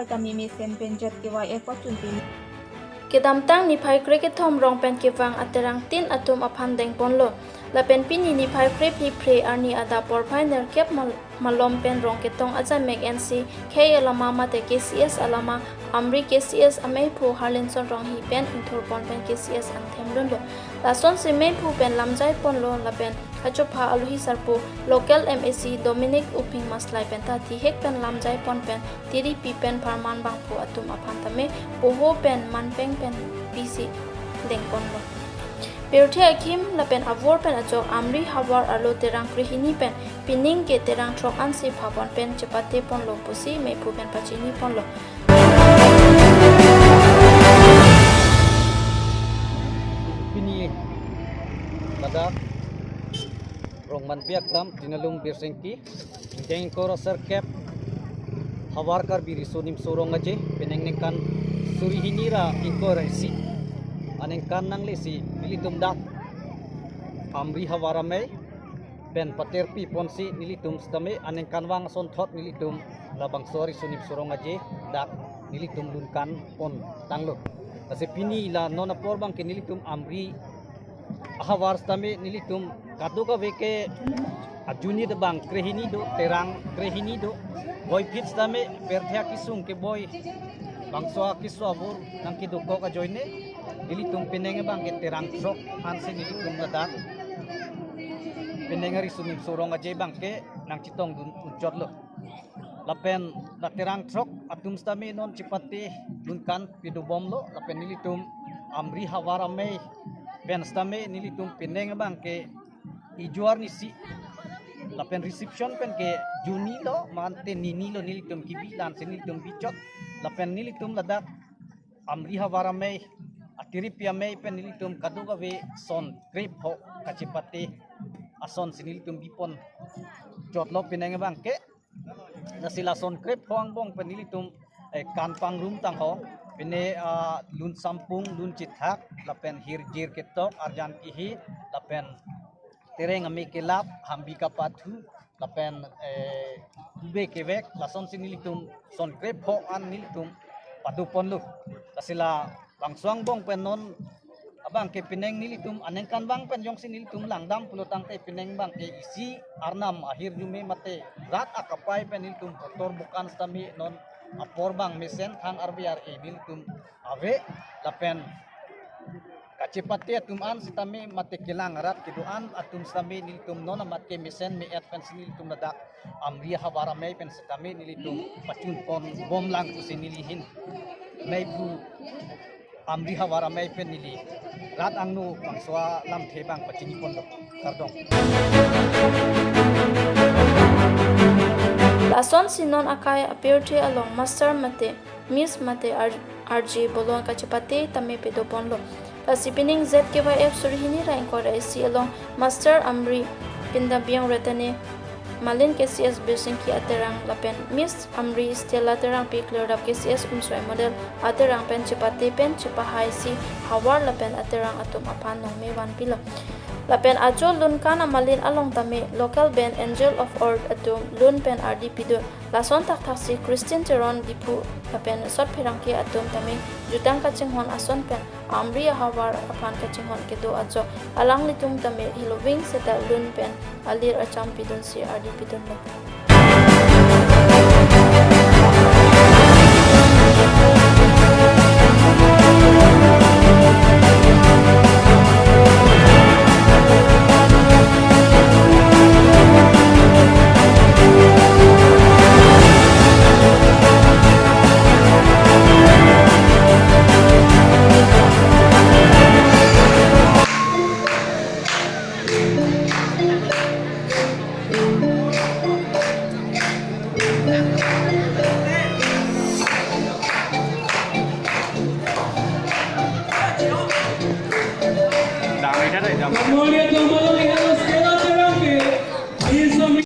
hawar kami mesen penjat KYF wachun tim. Kedamtang ni phai cricket thom rong pen kewang aterang tin atum aphan deng ponlo. La pen pini ni phai prep ni pre arni ada por final kep malom pen rong ketong aja mek NC K alama mate KCS alama Amri KCS amei phu Harlinson rong hi pen inthor pon pen KCS an themlon lo. La son se mei phu pen lamjai pon lo la pen achopa aluhi sarpo local MAC Dominic Uping maslai pen ta thi hek pen lamjai pon pen tiri pi pen farman bang phu atum aphan tame boho pen manpeng pen PC deng pon lo. Berthi akim la pen avor pen achok Amri hawar alo terang krihini pen pining ke terang throk an si phapon pen chepate pon lo pusi mei phu pen pachini pon lo. Pini badak rong man piak ram dinalung bersengki deng koro serkep hawar kar biri sonim sorong aje peneng nengkan suri hinira ingkor si anengkan nang lesi nilitum dak Amri hawarame pen paterpi ponsi nilitum stame anengkan wang son thot nilitum labang sori sonim sorong aje dak nilitum lunkan pon tanglo ase pini la nona porbang ke nilitum Amri hawar stame nilitum kaduka veke ajuni de bang krehini do terang krehini do boy pit stame perthya kisung ke boy bangso kiswa bur nang kiduko ka joine nilitum pinenge bang ke terang trok hanse nilitum ladak pinenge risunim sorong aje bang ke nang citong dun unjot lo lapen la terang trok atum stame non cipati dunkan pidu bom lo lapen nilitum Amri hawarame pen stame nilitum pinenge bang ke ijuar nisi lapen reception pen ke juni lo mante nini lo nilitum kibilan senilitum bicot lapen nilitum ladak Amri hawarame atiri piame pen nilitum kaduga ve son grip ho kacipati ason senilitum bipon jotlo pinenge bang ke nasila son grip hoang bong pen nilitum kan pangrum tang ho pine lun sampung lun cithak lapen hirjir ketok arjan kihi lapen tereng ami kelap hambika pathu lapen be kevek lason sinilitum son grep ho an nilitum padu ponlu kasila langsung bong penon abang ke pineng nilitum anengkan bang pen jong sinilitum langdam pulutang te pineng bang ke isi arnam akhir jume mate rat akapai pen nilitum kotor bukan stami non apor bang mesen thang RBR nilitum ave lapen kacipati atum an sitami mate kilang arat kiduan atum sitami nilitum nona mate mesen me et pen nilitum nadak Amri hawarame pen sitami nilitum pacun pon bom lang tu sinilihin meibu Amri hawarame pen nili rat angnu pangswa lam thebang pacini pon do kardong Lason sinon akai appearty along master mate miss mate RJ bolon kachipate tame pedo ponlo Sipining ZKYF surihini ra inkora isi along master Amri pinda biang retane Malin KCS Bersingki aterang lapen Miss Amri Stella terang pi clear up KCS unsoi model aterang pen chipate pen chipahai si hawar lapen aterang atum apan nong me wan pilo lapen ajo lun kana malin along tame local band Angel of Ord atum lun pen RDP do lason tak tak si Christian Teron dipu lapen sot pirangki atum tame jutang kachinghon ason pen Amri hawar apan kachinghon kedo ajo alang litung tame hilowing seta lun pen alir acham pidun si RDP don lo Mulia